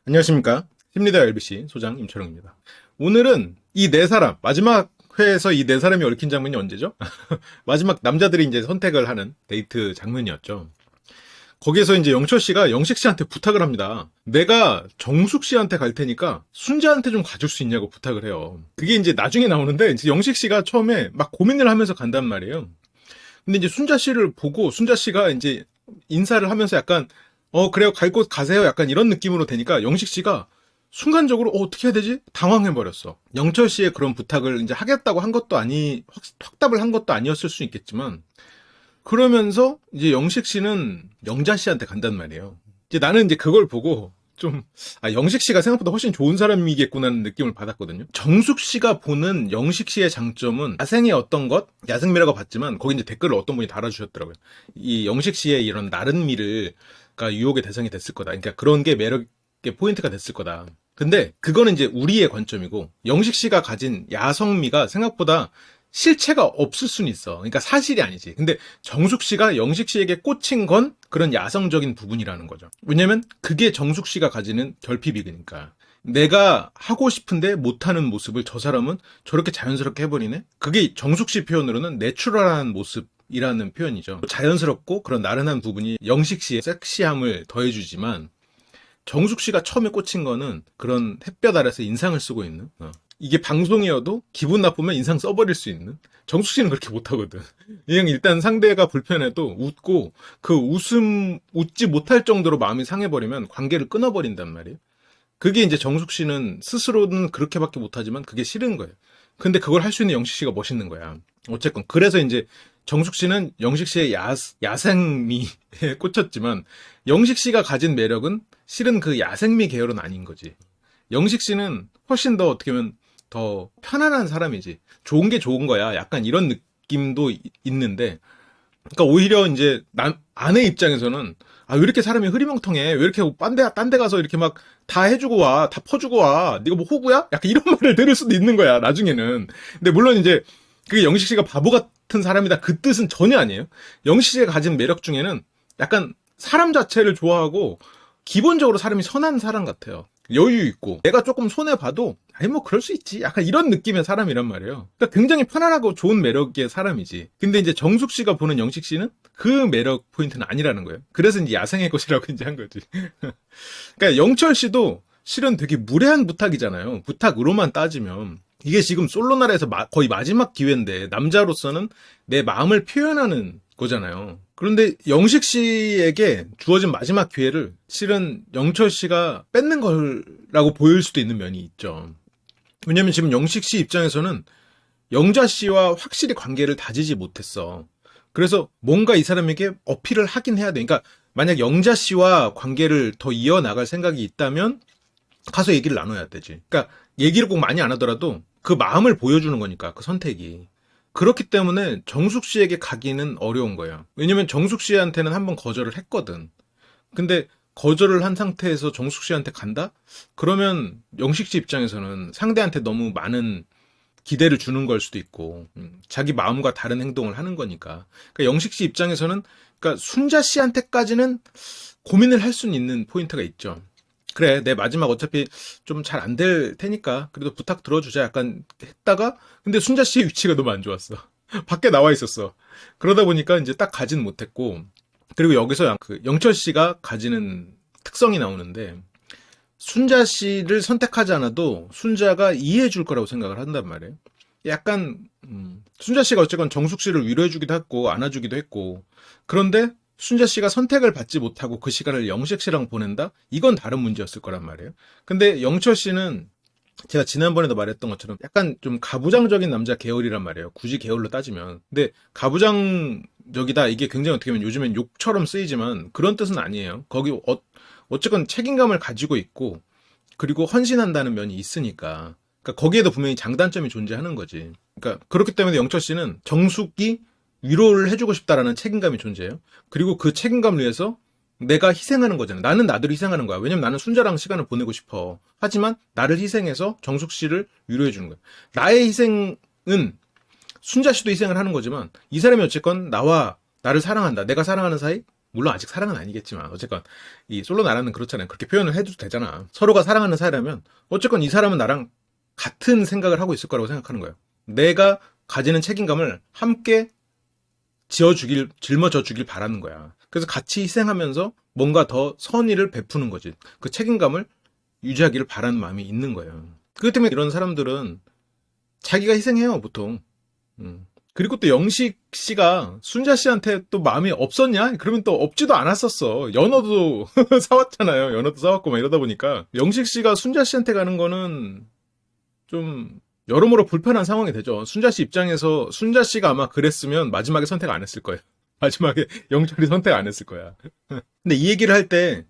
안녕하십니까. 심리대 LBC 소장 임철웅입니다. 오늘은 이 네 사람, 마지막 회에서 이 네 사람이 얽힌 장면이 언제죠? 마지막 남자들이 이제 선택을 하는 데이트 장면이었죠. 거기에서 이제 영철 씨가 영식 씨한테 부탁을 합니다. 내가 정숙 씨한테 갈 테니까 순자한테 좀 가줄 수 있냐고 부탁을 해요. 그게 이제 나중에 나오는데 이제 영식 씨가 처음에 막 고민을 하면서 간단 말이에요. 근데 이제 순자 씨를 보고 순자 씨가 이제 인사를 하면서 약간 그래요. 갈 곳 가세요. 약간 이런 느낌으로 되니까 영식 씨가 순간적으로 어떻게 해야 되지? 당황해버렸어. 영철 씨의 그런 부탁을 이제 하겠다고 한 것도 확답을 한 것도 아니었을 수 있겠지만, 그러면서 이제 영식 씨는 영자 씨한테 간단 말이에요. 이제 나는 이제 그걸 보고 좀, 영식 씨가 생각보다 훨씬 좋은 사람이겠구나는 느낌을 받았거든요. 정숙 씨가 보는 영식 씨의 장점은 야생의 어떤 것? 야생미라고 봤지만, 거기 이제 댓글을 어떤 분이 달아주셨더라고요. 이 영식 씨의 이런 나른미를 가 유혹의 대상이 됐을 거다. 그러니까 그런 게 매력의 포인트가 됐을 거다. 근데 그거는 이제 우리의 관점이고 영식 씨가 가진 야성미가 생각보다 실체가 없을 수는 있어. 그러니까 사실이 아니지. 근데 정숙 씨가 영식 씨에게 꽂힌 건 그런 야성적인 부분이라는 거죠. 왜냐면 그게 정숙 씨가 가지는 결핍이니까. 내가 하고 싶은데 못하는 모습을 저 사람은 저렇게 자연스럽게 해버리네? 그게 정숙 씨 표현으로는 내추럴한 모습 이라는 표현이죠. 자연스럽고 그런 나른한 부분이 영식 씨의 섹시함을 더해주지만 정숙 씨가 처음에 꽂힌 거는 그런 햇볕 아래서 인상을 쓰고 있는 이게 방송이어도 기분 나쁘면 인상 써버릴 수 있는 정숙 씨는 그렇게 못하거든. 그냥 일단 상대가 불편해도 웃고 그 웃지 못할 정도로 마음이 상해버리면 관계를 끊어버린단 말이에요. 그게 이제 정숙 씨는 스스로는 그렇게밖에 못하지만 그게 싫은 거예요. 근데 그걸 할 수 있는 영식 씨가 멋있는 거야. 어쨌건 그래서 이제 정숙 씨는 영식 씨의 야생미에 꽂혔지만 영식 씨가 가진 매력은 실은 그 야생미 계열은 아닌 거지. 영식 씨는 훨씬 더 어떻게 보면 더 편안한 사람이지. 좋은 게 좋은 거야. 약간 이런 느낌도 있는데 그러니까 오히려 이제 아내 입장에서는 왜 이렇게 사람이 흐리멍텅해? 왜 이렇게 딴 데 가서 이렇게 막 다 해주고 와, 다 퍼주고 와? 네가 뭐 호구야? 약간 이런 말을 들을 수도 있는 거야, 나중에는. 근데 물론 이제 그게 영식 씨가 바보 같은 사람이다 그 뜻은 전혀 아니에요. 영식 씨가 가진 매력 중에는 약간 사람 자체를 좋아하고 기본적으로 사람이 선한 사람 같아요. 여유 있고 내가 조금 손해 봐도 뭐 그럴 수 있지 약간 이런 느낌의 사람이란 말이에요. 그러니까 굉장히 편안하고 좋은 매력의 사람이지. 근데 이제 정숙 씨가 보는 영식 씨는 그 매력 포인트는 아니라는 거예요. 그래서 이제 야생의 것이라고 이제 한 거지. 그러니까 영철 씨도 실은 되게 무례한 부탁이잖아요. 부탁으로만 따지면 이게 지금 솔로나라에서 거의 마지막 기회인데 남자로서는 내 마음을 표현하는 거잖아요. 그런데 영식 씨에게 주어진 마지막 기회를 실은 영철 씨가 뺏는 거라고 보일 수도 있는 면이 있죠. 왜냐면 지금 영식 씨 입장에서는 영자 씨와 확실히 관계를 다지지 못했어. 그래서 뭔가 이 사람에게 어필을 하긴 해야 돼. 그러니까 만약 영자 씨와 관계를 더 이어나갈 생각이 있다면 가서 얘기를 나눠야 되지. 그러니까 얘기를 꼭 많이 안 하더라도 그 마음을 보여주는 거니까 그 선택이. 그렇기 때문에 정숙 씨에게 가기는 어려운 거예요. 왜냐면 정숙 씨한테는 한번 거절을 했거든. 근데 거절을 한 상태에서 정숙 씨한테 간다? 그러면 영식 씨 입장에서는 상대한테 너무 많은 기대를 주는 걸 수도 있고 자기 마음과 다른 행동을 하는 거니까. 그러니까 영식 씨 입장에서는 그러니까 순자 씨한테까지는 고민을 할 수는 있는 포인트가 있죠. 그래, 내 마지막 어차피 좀 잘 안 될 테니까 그래도 부탁 들어주자 약간 했다가 근데 순자 씨의 위치가 너무 안 좋았어. 밖에 나와 있었어. 그러다 보니까 이제 딱 가진 못했고 그리고 여기서 그 영철 씨가 가지는 특성이 나오는데 순자 씨를 선택하지 않아도 순자가 이해해 줄 거라고 생각을 한단 말이에요. 약간 순자 씨가 어쨌건 정숙 씨를 위로해 주기도 했고 안아주기도 했고 그런데 순자 씨가 선택을 받지 못하고 그 시간을 영식 씨랑 보낸다? 이건 다른 문제였을 거란 말이에요. 근데 영철 씨는 제가 지난번에도 말했던 것처럼 약간 좀 가부장적인 남자 계열이란 말이에요. 굳이 계열로 따지면. 근데 가부장적이다 이게 굉장히 어떻게 보면 요즘엔 욕처럼 쓰이지만 그런 뜻은 아니에요. 거기 어쨌건 책임감을 가지고 있고 그리고 헌신한다는 면이 있으니까. 그러니까 거기에도 분명히 장단점이 존재하는 거지. 그러니까 그렇기 때문에 영철 씨는 정숙이 위로를 해주고 싶다라는 책임감이 존재해요. 그리고 그 책임감을 위해서 내가 희생하는 거잖아. 나는 나대로 희생하는 거야. 왜냐면 나는 순자랑 시간을 보내고 싶어. 하지만 나를 희생해서 정숙 씨를 위로해 주는 거야. 나의 희생은 순자 씨도 희생을 하는 거지만 이 사람이 어쨌건 나와 나를 사랑한다. 내가 사랑하는 사이 물론 아직 사랑은 아니겠지만 어쨌건 이 솔로 나라는 그렇잖아요. 그렇게 표현을 해도 되잖아. 서로가 사랑하는 사이라면 어쨌건 이 사람은 나랑 같은 생각을 하고 있을 거라고 생각하는 거예요. 내가 가지는 책임감을 함께 짊어져 주길 바라는 거야. 그래서 같이 희생하면서 뭔가 더 선의를 베푸는 거지. 그 책임감을 유지하기를 바라는 마음이 있는 거예요. 그렇기 때문에 이런 사람들은 자기가 희생해요, 보통. 그리고 또 영식 씨가 순자 씨한테 또 마음이 없었냐? 그러면 또 없지도 않았었어. 연어도 사왔잖아요. 연어도 사왔고 막 이러다 보니까 영식 씨가 순자 씨한테 가는 거는 좀 여러모로 불편한 상황이 되죠. 순자 씨 입장에서 순자 씨가 아마 그랬으면 마지막에 선택 안 했을 거예요. 마지막에 영철이 선택 안 했을 거야. 근데 이 얘기를 할 때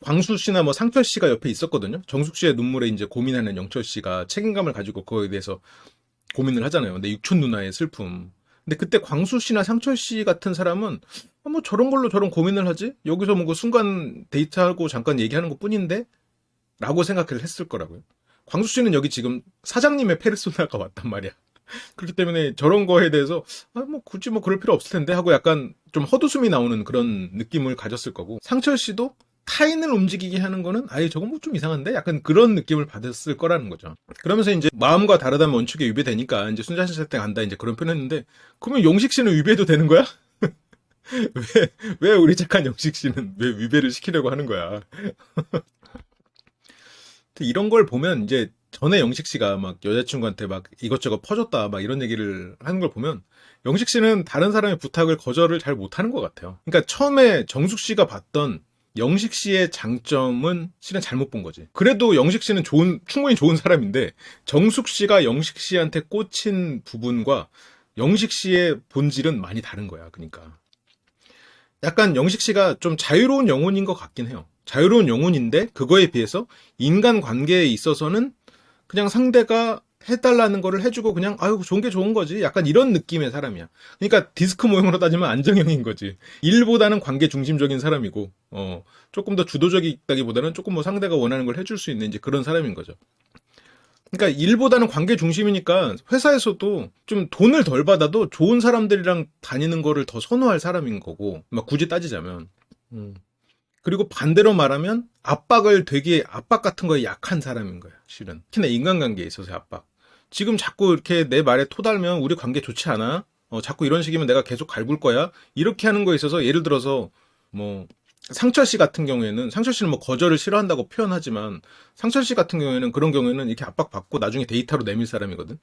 광수 씨나 뭐 상철 씨가 옆에 있었거든요. 정숙 씨의 눈물에 이제 고민하는 영철 씨가 책임감을 가지고 그거에 대해서 고민을 하잖아요. 근데 육촌 누나의 슬픔. 근데 그때 광수 씨나 상철 씨 같은 사람은 뭐 저런 걸로 저런 고민을 하지? 여기서 뭐 그 순간 데이트하고 잠깐 얘기하는 것 뿐인데? 라고 생각을 했을 거라고요. 광수 씨는 여기 지금 사장님의 페르소나가 왔단 말이야. 그렇기 때문에 저런 거에 대해서 뭐 굳이 뭐 그럴 필요 없을 텐데 하고 약간 좀 헛웃음이 나오는 그런 느낌을 가졌을 거고, 상철 씨도 타인을 움직이게 하는 거는 아예 저건 뭐 좀 이상한데? 약간 그런 느낌을 받았을 거라는 거죠. 그러면서 이제 마음과 다르다면 원칙에 위배되니까 이제 순자 씨 때 간다 이제 그런 표현했는데, 그러면 영식 씨는 위배도 되는 거야? 왜 우리 착한 영식 씨는 왜 위배를 시키려고 하는 거야? 이런 걸 보면 이제 전에 영식 씨가 막 여자친구한테 막 이것저것 퍼줬다 막 이런 얘기를 하는 걸 보면 영식 씨는 다른 사람의 부탁을 거절을 잘 못하는 것 같아요. 그러니까 처음에 정숙 씨가 봤던 영식 씨의 장점은 실은 잘못 본 거지. 그래도 영식 씨는 충분히 좋은 사람인데 정숙 씨가 영식 씨한테 꽂힌 부분과 영식 씨의 본질은 많이 다른 거야. 그러니까 약간 영식 씨가 좀 자유로운 영혼인 것 같긴 해요. 자유로운 영혼인데 그거에 비해서 인간 관계에 있어서는 그냥 상대가 해달라는 거를 해주고 그냥 아유 좋은 게 좋은 거지, 약간 이런 느낌의 사람이야. 그러니까 디스크 모형으로 따지면 안정형인 거지. 일보다는 관계 중심적인 사람이고 조금 더 주도적이다기보다는 조금 뭐 상대가 원하는 걸 해줄 수 있는 이제 그런 사람인 거죠. 그러니까 일보다는 관계 중심이니까 회사에서도 좀 돈을 덜 받아도 좋은 사람들이랑 다니는 거를 더 선호할 사람인 거고, 막 굳이 따지자면. 그리고 반대로 말하면 압박 같은 거에 약한 사람인 거야, 실은. 특히나 인간관계에 있어서의 압박. 지금 자꾸 이렇게 내 말에 토달면 우리 관계 좋지 않아? 자꾸 이런 식이면 내가 계속 갈굴 거야? 이렇게 하는 거에 있어서 예를 들어서 뭐 상철 씨 같은 경우에는, 상철 씨는 뭐 거절을 싫어한다고 표현하지만 상철 씨 같은 경우에는 그런 경우에는 이렇게 압박받고 나중에 데이터로 내밀 사람이거든.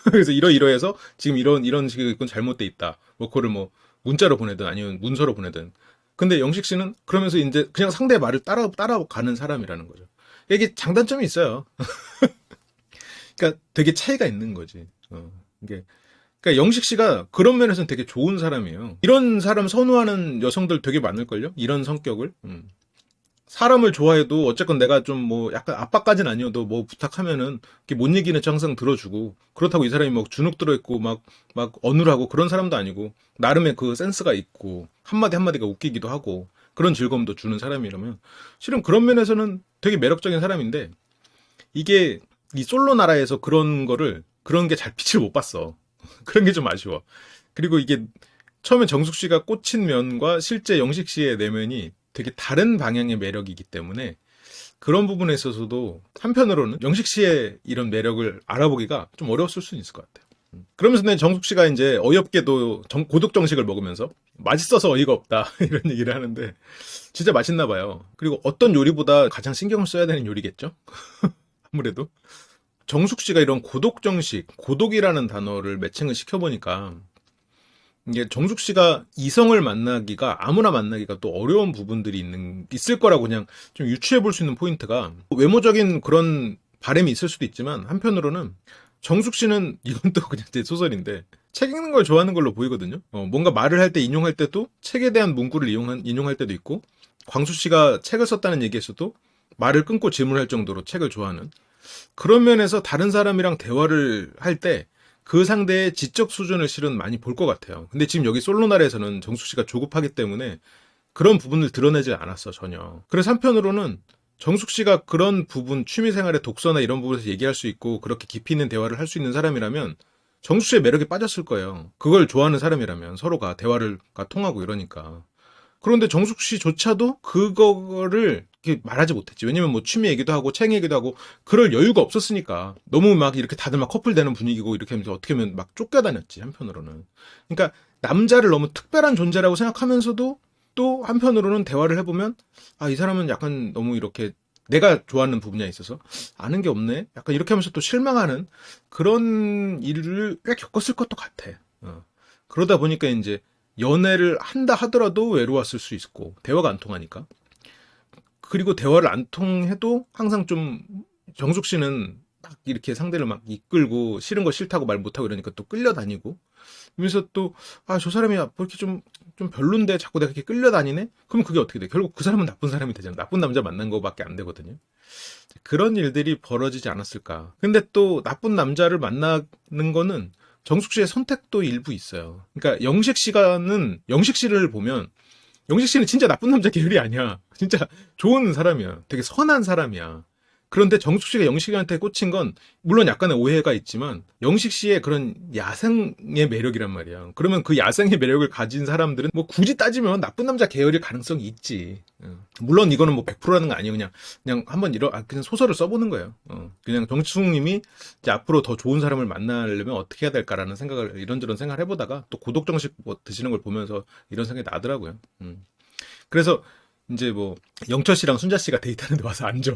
그래서 이러이러해서 지금 이런 식의 건 잘못돼 있다. 뭐 그거를 뭐 문자로 보내든 아니면 문서로 보내든. 근데 영식 씨는 그러면서 이제 그냥 상대의 말을 따라가는 사람이라는 거죠. 이게 장단점이 있어요. 그러니까 되게 차이가 있는 거지. 이게 그러니까 영식 씨가 그런 면에서는 되게 좋은 사람이에요. 이런 사람 선호하는 여성들 되게 많을걸요? 이런 성격을. 사람을 좋아해도 어쨌건 내가 좀 뭐 약간 압박까지는 아니어도 뭐 부탁하면은 못 이기는 척 항상 들어주고, 그렇다고 이 사람이 막 주눅 들어있고 막 어눌하고 그런 사람도 아니고 나름의 그 센스가 있고 한마디 한마디가 웃기기도 하고 그런 즐거움도 주는 사람이라면 실은 그런 면에서는 되게 매력적인 사람인데, 이게 이 솔로 나라에서 그런 게 잘 빛을 못 봤어. 그런 게 좀 아쉬워. 그리고 이게 처음에 정숙 씨가 꽂힌 면과 실제 영식 씨의 내면이 되게 다른 방향의 매력이기 때문에 그런 부분에 있어서도 한편으로는 영식 씨의 이런 매력을 알아보기가 좀 어려웠을 수는 있을 것 같아요. 그러면서 정숙 씨가 이제 어이없게도 고독 정식을 먹으면서 맛있어서 어이가 없다 이런 얘기를 하는데 진짜 맛있나 봐요. 그리고 어떤 요리보다 가장 신경을 써야 되는 요리겠죠? 아무래도 정숙 씨가 이런 고독 정식, 고독이라는 단어를 매칭을 시켜보니까 이게 정숙 씨가 이성을 만나기가, 아무나 만나기가 또 어려운 부분들이 있을 거라고 그냥 좀 유추해 볼 수 있는 포인트가, 외모적인 그런 바람이 있을 수도 있지만 한편으로는 정숙 씨는 이건 또 그냥 제 소설인데 책 읽는 걸 좋아하는 걸로 보이거든요. 뭔가 말을 할 때 인용할 때도 책에 대한 문구를 인용할 때도 있고, 광수 씨가 책을 썼다는 얘기에서도 말을 끊고 질문할 정도로 책을 좋아하는, 그런 면에서 다른 사람이랑 대화를 할 때 그 상대의 지적 수준을 실은 많이 볼 것 같아요. 근데 지금 여기 솔로날에서는 정숙 씨가 조급하기 때문에 그런 부분을 드러내지 않았어, 전혀. 그래서 한편으로는 정숙 씨가 그런 부분, 취미생활의 독서나 이런 부분에서 얘기할 수 있고 그렇게 깊이 있는 대화를 할 수 있는 사람이라면 정숙 씨의 매력에 빠졌을 거예요. 그걸 좋아하는 사람이라면 서로가 대화가 통하고 이러니까. 그런데 정숙 씨조차도 그거를 이렇게 말하지 못했지. 왜냐면 뭐 취미 얘기도 하고 책 얘기도 하고 그럴 여유가 없었으니까. 너무 막 이렇게 다들 막 커플 되는 분위기고 이렇게 하면서 어떻게 보면 막 쫓겨다녔지, 한편으로는. 그러니까 남자를 너무 특별한 존재라고 생각하면서도 또 한편으로는 대화를 해보면 아, 이 사람은 약간 너무 이렇게 내가 좋아하는 부분에 있어서 아는 게 없네? 약간 이렇게 하면서 또 실망하는 그런 일을 꽤 겪었을 것도 같아. 그러다 보니까 이제 연애를 한다 하더라도 외로웠을 수 있고, 대화가 안 통하니까. 그리고 대화를 안 통해도 항상 좀 정숙 씨는 막 이렇게 상대를 막 이끌고 싫은 거 싫다고 말 못하고 이러니까 또 끌려다니고 그러면서 또 아, 저 사람이 뭐 이렇게 좀 별론데 자꾸 내가 이렇게 끌려다니네? 그럼 그게 어떻게 돼? 결국 그 사람은 나쁜 사람이 되잖아. 나쁜 남자 만난 거밖에 안 되거든요. 그런 일들이 벌어지지 않았을까. 근데 또 나쁜 남자를 만나는 거는 정숙 씨의 선택도 일부 있어요. 그러니까 영식 씨를 보면 영식 씨는 진짜 나쁜 남자 계열이 아니야. 진짜 좋은 사람이야. 되게 선한 사람이야. 그런데 정숙 씨가 영식이한테 꽂힌 건 물론 약간의 오해가 있지만 영식 씨의 그런 야생의 매력이란 말이야. 그러면 그 야생의 매력을 가진 사람들은 뭐 굳이 따지면 나쁜 남자 계열일 가능성이 있지. 물론 이거는 뭐 100%라는 거 아니에요. 그냥 한번 그냥 소설을 써보는 거예요. 그냥 정숙님이 이제 앞으로 더 좋은 사람을 만나려면 어떻게 해야 될까라는 생각을 이런저런 생각을 해보다가 또 고독정식 뭐 드시는 걸 보면서 이런 생각이 나더라고요. 그래서 이제 뭐 영철 씨랑 순자 씨가 데이트하는데 와서 앉아.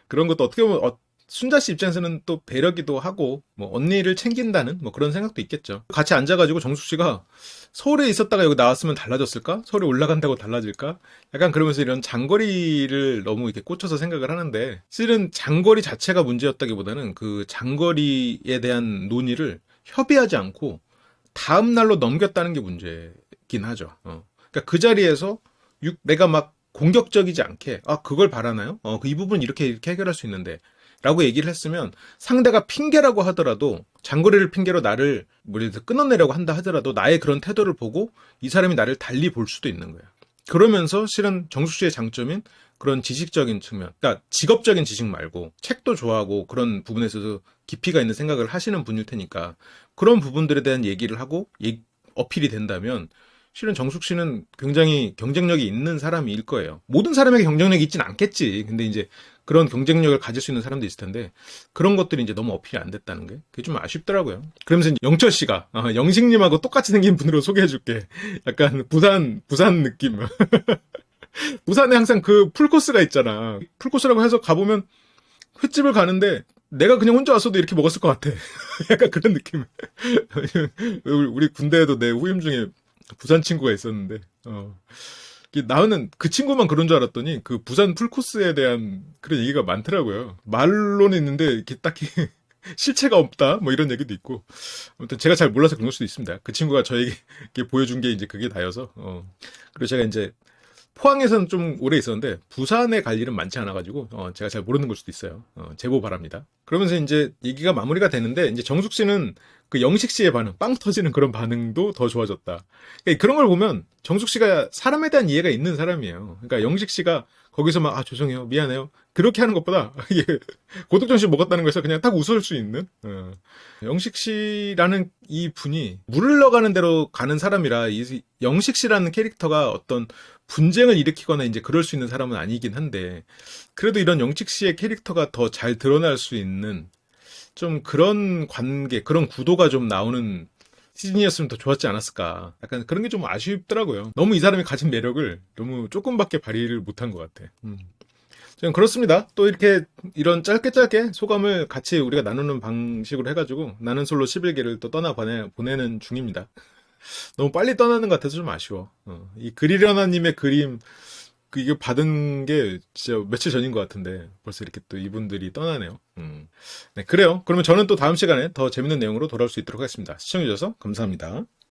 그런 것도 어떻게 보면 순자 씨 입장에서는 또 배려기도 하고 뭐 언니를 챙긴다는 뭐 그런 생각도 있겠죠. 같이 앉아가지고 정숙 씨가 서울에 있었다가 여기 나왔으면 달라졌을까? 서울에 올라간다고 달라질까? 약간 그러면서 이런 장거리를 너무 이렇게 꽂혀서 생각을 하는데 실은 장거리 자체가 문제였다기보다는 그 장거리에 대한 논의를 협의하지 않고 다음 날로 넘겼다는 게 문제긴 하죠. 그러니까 그 자리에서 내가 막 공격적이지 않게 그걸 바라나요? 이 부분 이렇게 해결할 수 있는데 라고 얘기를 했으면 상대가 핑계라고 하더라도 장거리를 핑계로 나를 끊어내려고 한다 하더라도 나의 그런 태도를 보고 이 사람이 나를 달리 볼 수도 있는 거야. 그러면서 실은 정숙 씨의 장점인 그런 지식적인 측면, 그러니까 직업적인 지식 말고 책도 좋아하고 그런 부분에 있어서 깊이가 있는 생각을 하시는 분일 테니까 그런 부분들에 대한 얘기를 하고 어필이 된다면 실은 정숙 씨는 굉장히 경쟁력이 있는 사람일 거예요. 모든 사람에게 경쟁력이 있진 않겠지. 근데 이제 그런 경쟁력을 가질 수 있는 사람도 있을 텐데 그런 것들이 이제 너무 어필이 안 됐다는 게 그게 좀 아쉽더라고요. 그러면서 이제 영철 씨가 영식님하고 똑같이 생긴 분으로 소개해줄게. 약간 부산 느낌. 부산에 항상 그 풀코스가 있잖아. 풀코스라고 해서 가보면 횟집을 가는데 내가 그냥 혼자 왔어도 이렇게 먹었을 것 같아. 약간 그런 느낌. 우리 군대에도 내 후임 중에 부산 친구가 있었는데, 나는 그 친구만 그런 줄 알았더니, 그 부산 풀코스에 대한 그런 얘기가 많더라고요. 말로는 있는데, 이렇게 딱히 실체가 없다? 뭐 이런 얘기도 있고. 아무튼 제가 잘 몰라서 그런 걸 수도 있습니다. 그 친구가 저에게 보여준 게 이제 그게 다여서, 그리고 제가 이제 포항에서는 좀 오래 있었는데 부산에 갈 일은 많지 않아가지고 제가 잘 모르는 걸 수도 있어요. 제보 바랍니다. 그러면서 이제 얘기가 마무리가 되는데 이제 정숙 씨는 그 영식 씨의 반응, 빵 터지는 그런 반응도 더 좋아졌다. 그러니까 그런 걸 보면 정숙 씨가 사람에 대한 이해가 있는 사람이에요. 그러니까 영식 씨가 거기서 막 죄송해요, 미안해요 그렇게 하는 것보다 고독정식 먹었다는 거에서 그냥 딱 웃을 수 있는 영식 씨라는 이 분이 물을 흘러가는 대로 가는 사람이라 이 영식 씨라는 캐릭터가 어떤 분쟁을 일으키거나 이제 그럴 수 있는 사람은 아니긴 한데 그래도 이런 영식 씨의 캐릭터가 더 잘 드러날 수 있는 좀 그런 관계, 그런 구도가 좀 나오는 시즌이었으면 더 좋았지 않았을까. 약간 그런 게 좀 아쉽더라고요. 너무 이 사람이 가진 매력을 너무 조금밖에 발휘를 못한 것 같아. 저는 그렇습니다. 또 이렇게 이런 짧게 소감을 같이 우리가 나누는 방식으로 해가지고 나는 솔로 11개를 또 보내는 중입니다. 너무 빨리 떠나는 것 같아서 좀 아쉬워. 이 그리려나님의 그림 이거 받은 게 진짜 며칠 전인 것 같은데 벌써 이렇게 또 이분들이 떠나네요. 네, 그래요. 그러면 저는 또 다음 시간에 더 재밌는 내용으로 돌아올 수 있도록 하겠습니다. 시청해주셔서 감사합니다.